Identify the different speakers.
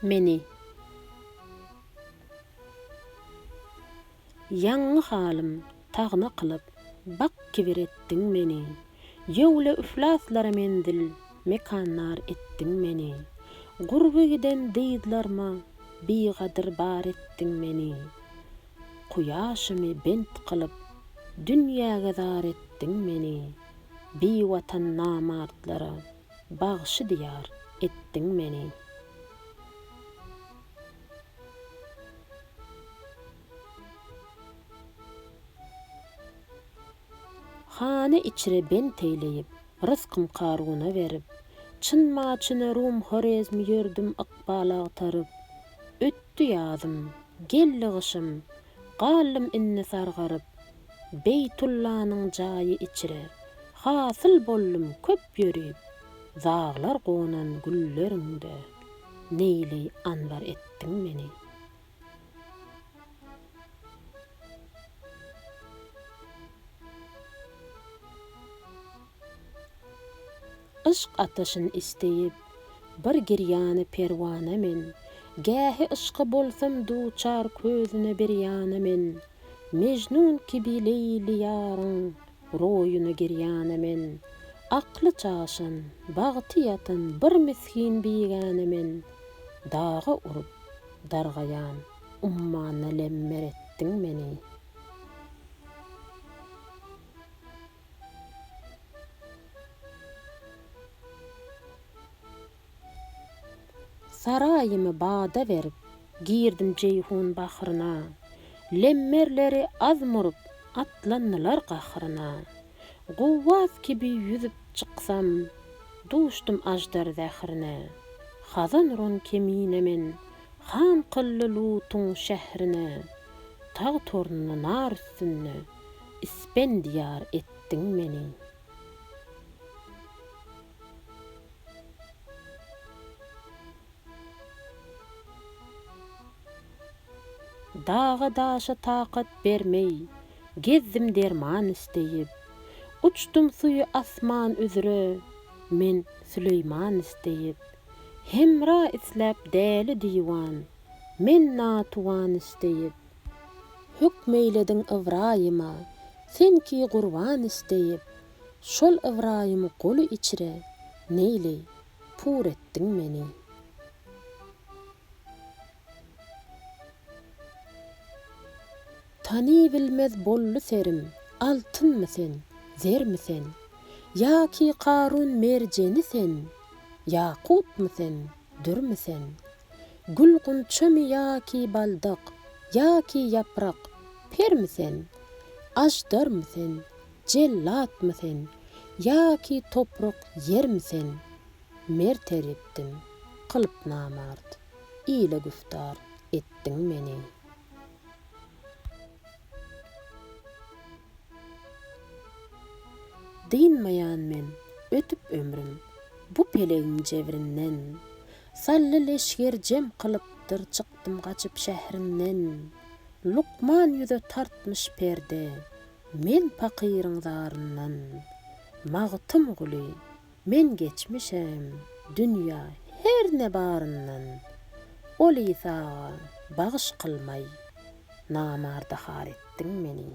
Speaker 1: meni. Yaňy halym tagna kılıp bak kibir etdiň meni. Ýöwle üflaslara mendil mekanlar etdiň meni. Gurby giden dyzlarma bigadyr bar etdiň meni. Kuýaşymy bent kılıp dünýäge zar etdiň meni. Watan namartlara bagşy diyar etdiň meni. Hane içire bent eýleyip, rızkym karguna berip, çynma-çyny rum horezmi ýördüm ykbala agtaryp, öttü ýazym, gelli gyşym, gallym inne sargaryp, Beytullanyň jaýy içire, hasyl bollum köp ýörüp, zaglar gonan güllerimde, neýli anbar etdiň meni. Işk ataşyn isteyip, bir girýany perwana men, gähi ışka bolsam duçar közüne bir ýana men, Mejnun kibi Leyli ýaryň roýuna girýana men, akly çaşan, bagty ýatan bir miskin bigana men, daga urup, dargayan, ummana lemmer etdiň meni. Saraýymy bada berip, girdim Ceyhun bahryna, lemmerleri azmurup, atlandylar gahryna. Gowwaz kibi yüzüp çyksam, duşdum ajdar zährine. Hazan ron kemine men, han kıllı Lutun şehrine. Tag tornuny nar üstünde, ispendiyar etdiň meni. Dağa daşa takat bermey, gezdim derman isteyip, uçdum suyu asman üzere, men Süleyman isteyip, hemra isläp däli diwan, men natuwan isteyip, hükmeylediň Ibrahima, senki gurban isteyip, şol Ibrahimy goly içire, neýli pur etdiň meni. Tani bilmez bollu serim, altynmy sen, zermi sen? Ýa-ki Karun merjeni sen? Ýakutmy sen, dürmi sen? Gül gunçamy ýa-ki baldyk, ýa-ki ýaprak, permi sen? Ajdarmy sen, jellatmy sen? Ýa-ki toprak, yermi sen? Mert eripdim, kılıp namart, ila güftar etdiň meni. Dinmayan men, ötüp ömrüm, bu peleğin cevrinden, sallı leşger cem kılıptır çıktım kaçıp şehrinden, Lukman yüze tartmış perde, men pakirin zarından, mağtım guli, men geçmişem, dünya her ne barından, ol İsa'ga bağış kılmay, namarda har ettin meni.